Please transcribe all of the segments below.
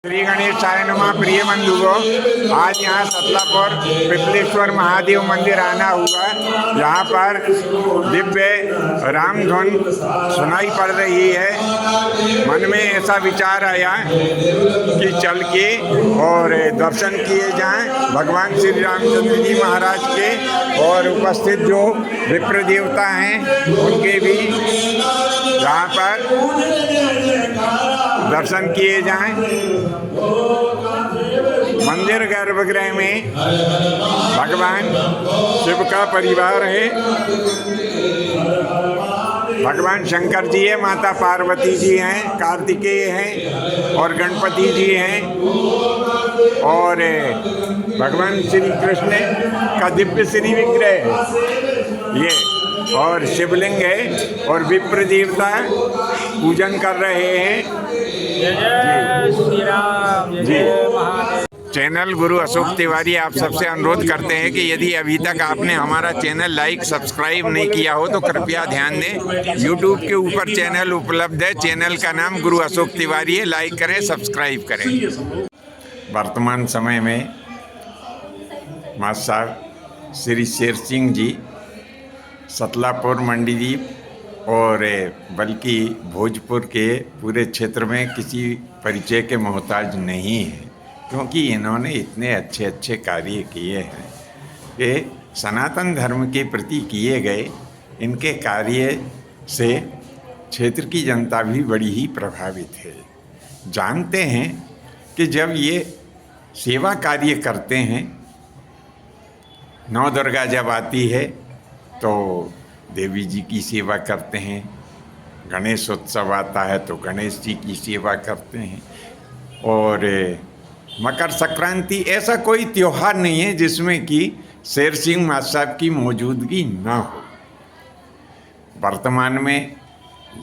श्री गणेशाय नमः। प्रिय बंधुओं, आज यहाँ सतलापुर पिपलेश्वर महादेव मंदिर आना हुआ। यहाँ पर दिव्य रामधुन सुनाई पड़ रही है। मन में ऐसा विचार आया कि चल के और दर्शन किए जाएं भगवान श्री रामचंद्र जी महाराज के, और उपस्थित जो विप्र देवता हैं उनके भी यहाँ पर दर्शन किए जाएं। मंदिर गर्भगृह में भगवान शिव का परिवार है। भगवान शंकर जी है, माता पार्वती जी हैं, कार्तिकेय हैं और गणपति जी हैं, और भगवान श्री कृष्ण का दिव्य श्री विग्रह है ये, और शिवलिंग है, और विप्र देवता पूजन कर रहे हैं। जय श्री राम, जय महादेव। चैनल गुरु अशोक तिवारी आप सबसे अनुरोध करते हैं कि यदि अभी तक आपने हमारा चैनल लाइक सब्सक्राइब नहीं किया हो तो कृपया ध्यान दें। यूट्यूब के ऊपर चैनल उपलब्ध है। चैनल का नाम गुरु अशोक तिवारी है। लाइक करें, सब्सक्राइब करें। वर्तमान समय में मास्टर श्री शेर सिंह जी सतलापुर मंडीदीप और बल्कि भोजपुर के पूरे क्षेत्र में किसी परिचय के मोहताज नहीं हैं, क्योंकि इन्होंने इतने अच्छे अच्छे कार्य किए हैं कि सनातन धर्म के प्रति किए गए इनके कार्य से क्षेत्र की जनता भी बड़ी ही प्रभावित है। जानते हैं कि जब ये सेवा कार्य करते हैं, नौ दुर्गा जब आती है तो देवी जी की सेवा करते हैं, गणेश उत्सव आता है तो गणेश जी की सेवा करते हैं, और मकर संक्रांति, ऐसा कोई त्यौहार नहीं है जिसमें कि शेर सिंह मास्टर साहब की मौजूदगी ना हो। वर्तमान में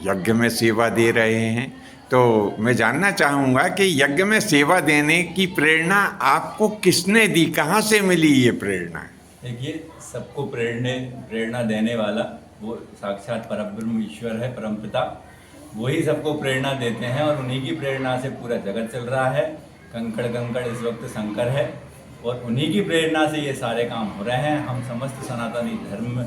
यज्ञ में सेवा दे रहे हैं, तो मैं जानना चाहूँगा कि यज्ञ में सेवा देने की प्रेरणा आपको किसने दी, कहाँ से मिली ये प्रेरणा? देखिए, सबको प्रेरणा देने वाला वो साक्षात परब्रह्म ईश्वर है, परमपिता। वही सबको प्रेरणा देते हैं और उन्हीं की प्रेरणा से पूरा जगत चल रहा है। कंकड़ इस वक्त शंकर है और उन्हीं की प्रेरणा से ये सारे काम हो रहे हैं। हम समस्त सनातनी धर्म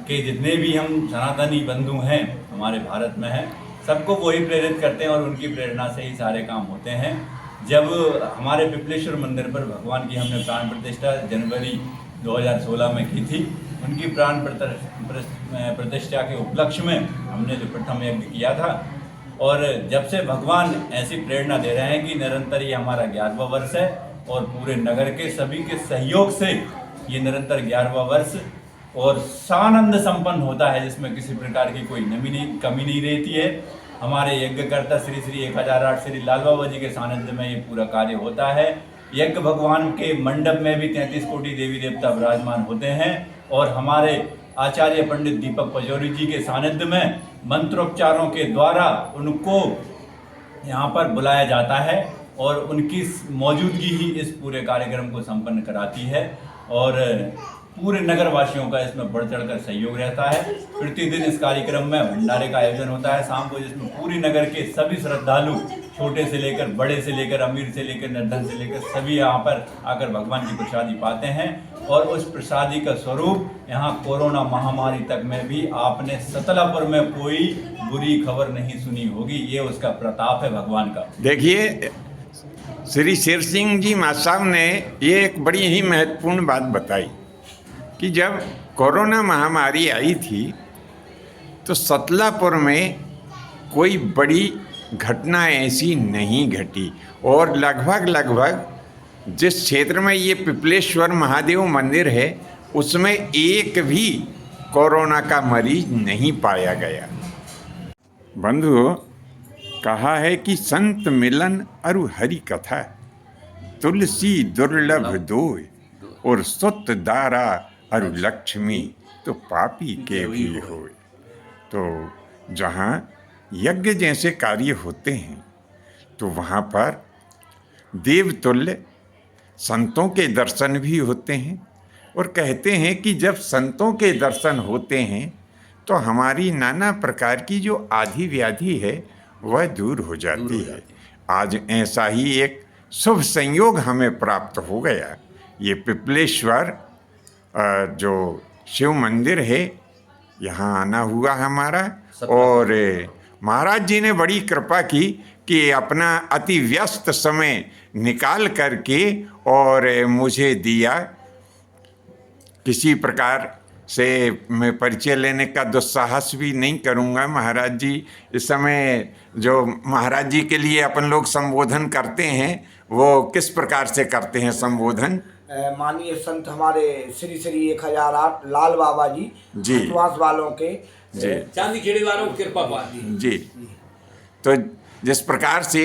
के जितने भी हम सनातनी बंधु हैं हमारे भारत में हैं, सबको वही प्रेरित करते हैं और उनकी प्रेरणा से ही सारे काम होते हैं। जब हमारे पिपलेश्वर मंदिर पर भगवान की हमने प्राण प्रतिष्ठा जनवरी 2016 में की थी, उनकी प्राण प्रतिष्ठा के उपलक्ष्य में हमने जो प्रथम यज्ञ किया था, और जब से भगवान ऐसी प्रेरणा दे रहे हैं कि निरंतर ये हमारा 11वां वर्ष है और पूरे नगर के सभी के सहयोग से ये निरंतर 11वां वर्ष और सानंद संपन्न होता है, जिसमें किसी प्रकार की कोई कमी नहीं रहती है। हमारे यज्ञकर्ता श्री श्री 1008 श्री लाल बाबा जी के सानिध्य में ये पूरा कार्य होता है। यज्ञ भगवान के मंडप में भी 33 कोटि देवी देवता विराजमान होते हैं, और हमारे आचार्य पंडित दीपक पचौरी जी के सानिध्य में मंत्रोच्चारों के द्वारा उनको यहाँ पर बुलाया जाता है, और उनकी मौजूदगी ही इस पूरे कार्यक्रम को संपन्न कराती है, और पूरे नगर वासियों का इसमें बढ़ चढ़कर सहयोग रहता है। प्रतिदिन इस कार्यक्रम में भंडारे का आयोजन होता है शाम को, जिसमें पूरी नगर के सभी श्रद्धालु, छोटे से लेकर बड़े से लेकर अमीर से लेकर निर्धन से लेकर सभी यहाँ पर आकर भगवान की प्रसादी पाते हैं। और उस प्रसादी का स्वरूप यहाँ कोरोना महामारी तक में भी आपने सतलापुर में कोई बुरी खबर नहीं सुनी होगी। ये उसका प्रताप है भगवान का। देखिए, श्री शेर सिंह जी मास्टर साहब ने ये एक बड़ी ही महत्वपूर्ण बात बताई कि जब कोरोना महामारी आई थी तो सतलापुर में कोई बड़ी घटना ऐसी नहीं घटी, और लगभग जिस क्षेत्र में ये पिपलेश्वर महादेव मंदिर है उसमें एक भी कोरोना का मरीज नहीं पाया गया। बंधुओं, कहा है कि संत मिलन अरु हरि कथा, तुलसी दुर्लभ दोय, और सुत दारा अरु लक्ष्मी, तो पापी के भी होए। तो जहाँ यज्ञ जैसे कार्य होते हैं तो वहाँ पर देवतुल्य संतों के दर्शन भी होते हैं, और कहते हैं कि जब संतों के दर्शन होते हैं तो हमारी नाना प्रकार की जो आधी व्याधि है वह दूर हो जाती है। आज ऐसा ही एक शुभ संयोग हमें प्राप्त हो गया। ये पिपलेश्वर जो शिव मंदिर है, यहाँ आना हुआ हमारा। और महाराज जी ने बड़ी कृपा की कि अपना अति व्यस्त समय निकाल करके और मुझे दिया। किसी प्रकार से मैं परिचय लेने का दुस्साहस भी नहीं करूँगा। महाराज जी इस समय जो महाराज जी के लिए अपन लोग संबोधन करते हैं, वो किस प्रकार से करते हैं संबोधन? माननीय संत हमारे श्री श्री 1008 लाल बाबा जी, जी, हंसवास वालों के, जी, चांदी खेड़ी वालों की कृपा पाती जी। तो जिस प्रकार से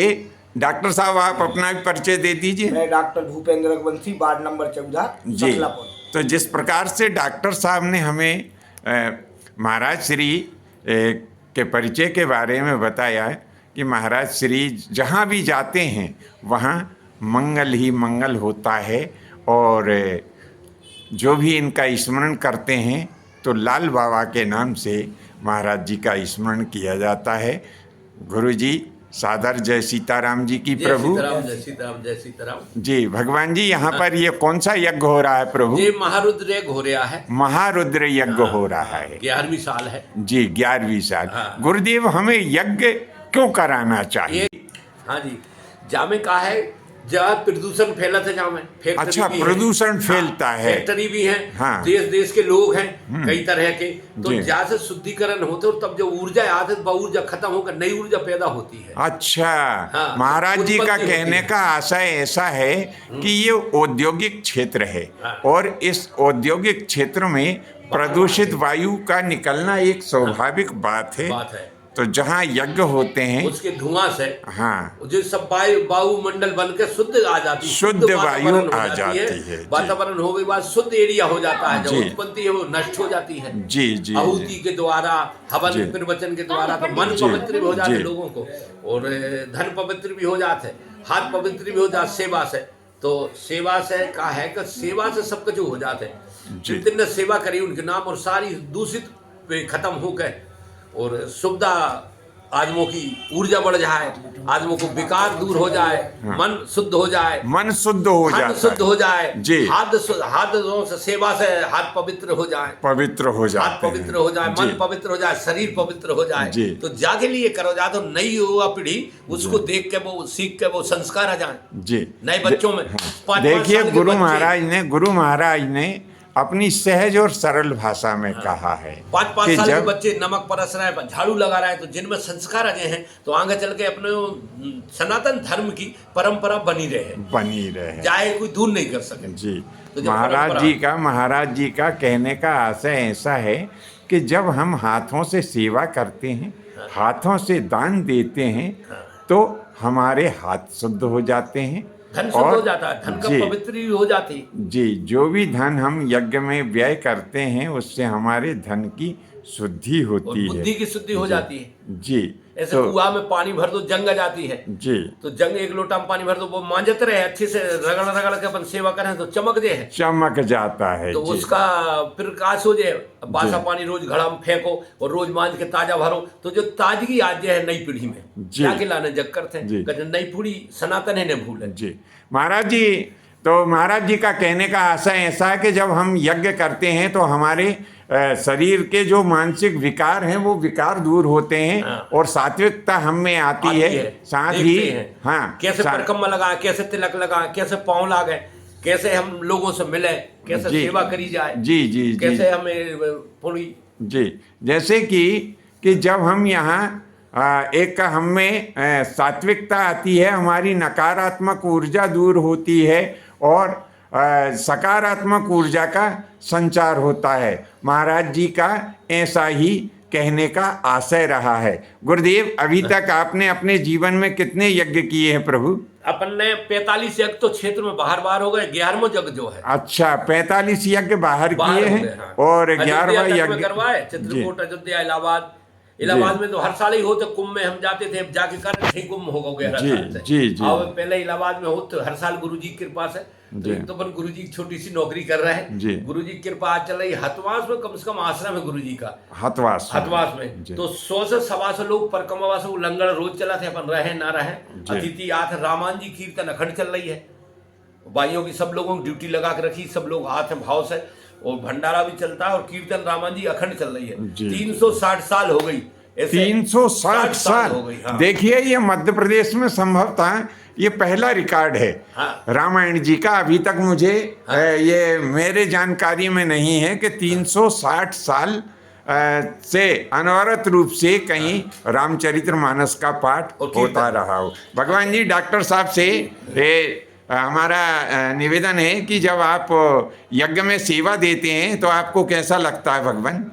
डॉक्टर साहब आप अपना भी परिचय दे दीजिए। मैं doctor Bhupendra Raghuvanshi, ward number 14, जी। सकलापुर। तो जिस प्रकार से डॉक्टर साहब ने हमें महाराज श्री के परिचय के बारे में बताया कि महाराज श्री जहाँ भी जाते हैं वहाँ मंगल ही मंगल होता है, और जो भी इनका स्मरण करते हैं तो लाल बाबा के नाम से महाराज जी का स्मरण किया जाता है। गुरु जी सादर जय सीताराम जी की प्रभु। जय सीताराम, जय सीताराम जी। भगवान जी यहाँ पर ये कौन सा यज्ञ हो रहा है प्रभु? ये महारुद्र यज्ञ हो रहा है। महारुद्र यज्ञ हो रहा है। 11वीं साल है जी, 11वीं साल। हाँ। गुरुदेव हमें यज्ञ क्यों कराना चाहिए? हाँ जी, जामे का है जहाँ प्रदूषण फैला था, जामे फैक्ट्री अच्छा, भी है। प्रदूषण फैलता है। फैक्ट्री भी है। हाँ। देश देश के लोग हैं कई तरह के, तो जी। जहाँ से शुद्धिकरण होते और तब जो ऊर्जा आती है, वह ऊर्जा खत्म होकर नई ऊर्जा पैदा होती है। अच्छा। हाँ, महाराज जी का उत्पत्ति होती कहने है। का आशय ऐसा है कि ये औद्योगिक क्षेत्र है, हाँ। और इस औद्योगिक क्षेत्र में प्रदूषित वायु का निकलना एक स्वाभाविक बात है। तो जहाँ यज्ञ होते हैं उसके धुआं से, हाँ, जो सब वायुमंडल बन के शुद्ध आ जाती है, शुद्ध वायु वातावरण हो आ जाती है। जी। वातावरण हो गई बाद शुद्ध एरिया हो जाता है। जी। जो उत्पत्ति है वो नष्ट हो जाती है। जी, जी, आहुति के द्वारा, जी। हवन प्रवचन के द्वारा, तो मन जी। पवित्र भी हो जाते जी। लोगों को, और धन पवित्र भी हो जाते, हाथ पवित्र भी हो जाते सेवा से। तो सेवा से का है कि सेवा से सब कुछ हो जाते। जितने सेवा करी उनके नाम, और सारी दूषित खत्म हो गए, और सुविधा आदमों की ऊर्जा बढ़ जाए, आदमों को विकार दूर हो जाए, मन शुद्ध हो जाए, मन शुद्ध हो जाए, शुद्ध हो जाए। जी। हाथ से सेवा से हाथ पवित्र हो जाए, पवित्र हो जाए, हाथ पवित्र हो जाए, मन पवित्र हो जाए, शरीर पवित्र हो जाए। जी। तो जाके लिए करो जाए, तो नई युवा पीढ़ी उसको देख के वो सीख के वो संस्कार आ जाए जी नए बच्चों में। देखिए, गुरु महाराज ने अपनी सहज और सरल भाषा में कहा है 5-5 कि साल के जब बच्चे नमक परस रहे हैं, झाड़ू लगा रहे हैं, तो जिनमें संस्कार आ गए हैं, तो आगे चल के अपने सनातन धर्म की परंपरा बनी रहे, चाहे कोई दूर नहीं कर सके। जी। तो जब महाराज जी का कहने का आशय ऐसा है कि जब हम हाथों से सेवा करते हैं, हाथों से दान देते हैं, तो हमारे हाथ शुद्ध हो जाते हैं, धन शुद्ध हो जाता है, धन का पवित्र भी हो जाती है। जी। जो भी धन हम यज्ञ में व्यय करते हैं, उससे हमारे धन की शुद्धि होती है, बुद्धि की शुद्धि हो जाती है। जी। ऐसे कुआं में पानी भर दो, जंग आ जाती है। जी। तो जंग एक लोटा में पानी भर दो, वो मांजते रहे अच्छे से, रगड़ के अपन सेवा करें तो चमक दे है, चमक जाता है। तो जी। उसका प्रकाश हो जाए। बासा पानी रोज घड़ा में फेंको और रोज मांज के ताजा भरो, तो जो ताजगी आज है नई पीढ़ी में, जाके लाने जग करते हैं, नई पीढ़ी सनातन है न भूले। जी। महाराज जी, तो महाराज जी का कहने का आशय ऐसा है कि जब हम यज्ञ करते हैं तो हमारे शरीर के जो मानसिक विकार हैं वो विकार दूर होते हैं, और सात्विकता हम में आती है। साथ ही हाँ, कैसे परकम्मा लगाए, कैसे तिलक लगाए, कैसे पाँव लागे, कैसे हम लोगों से मिले, कैसे सेवा करी जाए। जी, जी, कैसे हमें पूरी जी। जैसे कि जब हम यहाँ एक हम में सात्विकता आती है, हमारी नकारात्मक ऊर्जा दूर होती है, और सकारात्मक ऊर्जा का संचार होता है। महाराज जी का ऐसा ही कहने का आशय रहा है। गुरुदेव, अभी तक आपने अपने जीवन में कितने यज्ञ किए हैं प्रभु? अपन ने 45 यज्ञ तो क्षेत्र में बाहर हो गए, 11वां यज्ञ जो है। अच्छा, 45 यज्ञ बाहर किए हैं, और 11वां यज्ञ करवाए, चित्रकूट, अयोध्या, इलाहाबाद, इलाहाबाद में तो हर साल ही होते, कुंभ में हम जाते थे, जाके कर रहे थे, कुंभ हो गया हर जी, साल से। जी, जी। और पहले इलाहाबाद में हो तो हर साल गुरु जी की कृपा से, जी। तो अपन गुरु जी छोटी सी नौकरी कर रहे हैं, जी। गुरु जी की कृपा आज चल रही है। हथवास में कम से कम आश्रम है गुरु जी का, हथवास हथवास में जी। तो 100 से 125 लोग परिक्रमा से लंगर रोज चला थे, अपन रहे ना रहे, जी। अतिथि आते, रामान जी कीर्तन अखंड चल रही है, भाइयों की सब लोगों की ड्यूटी लगा के रखी, सब लोग आते हैं भाव से, और भंडारा भी चलता है और कीर्तन रामान जी अखंड चल रही है। जी। 360 साल हो गई, ऐसे 360 साल हो गई। हाँ। देखिए, ये मध्य प्रदेश में संभवतः ये पहला रिकॉर्ड है हाँ। रामायण जी का। अभी तक मुझे ये मेरे जानकारी में नहीं है कि 360 साल से अनवरत रूप से कहीं रामचरितमानस का पाठ और कीर्तन। होता रहा हो। भगवान जी, डॉक्टर साहब से हमारा निवेदन है कि जब आप यज्ञ में सेवा देते हैं तो आपको कैसा लगता है भगवान?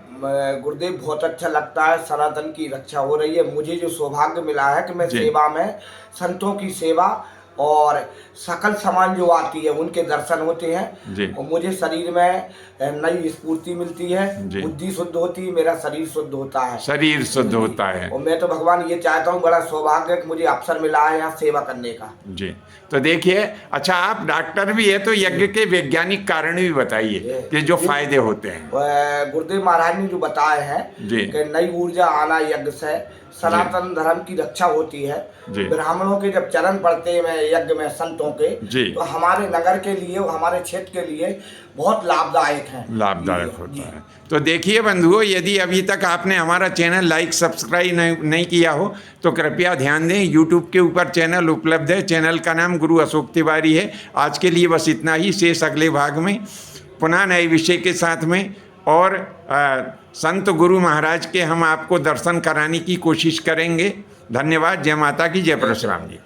गुरुदेव, बहुत अच्छा लगता है, सनातन की रक्षा हो रही है। मुझे जो सौभाग्य मिला है कि मैं जी। सेवा में, संतों की सेवा और सकल समाज जो आती है उनके दर्शन होते हैं, जी। और मुझे शरीर में नई स्फूर्ति मिलती है, जी। बुद्धि शुद्ध होती है, मेरा शरीर शुद्ध होता है, शरीर शुद्ध होता है। और मैं तो भगवान ये चाहता हूँ, बड़ा सौभाग्य है कि मुझे अवसर मिला है यहाँ सेवा करने का। जी। तो देखिए, अच्छा आप डॉक्टर भी है तो यज्ञ के वैज्ञानिक कारण भी बताइए कि जो फायदे होते हैं। गुरुदेव महाराज ने जो बताए हैं जी। कि नई ऊर्जा आना यज्ञ से, सनातन धर्म की रक्षा होती है। जी। ब्राह्मणों के जब चरण पड़ते हैं यज्ञ में संतों के, जी। तो हमारे नगर के लिए, हमारे क्षेत्र के लिए बहुत लाभदायक है। लाभदायक जी। होता है। तो देखिए बंधुओं, यदि अभी तक आपने हमारा चैनल लाइक सब्सक्राइब नहीं किया हो तो कृपया ध्यान दें। यूट्यूब के ऊपर चैनल उपलब्ध है, चैनल का नाम गुरु अशोक तिवारी है। आज के लिए बस इतना ही, शेष अगले भाग में पुनः नए विषय के साथ में और संत गुरु महाराज के हम आपको दर्शन कराने की कोशिश करेंगे। धन्यवाद। जय माता की, जय परशुराम जी।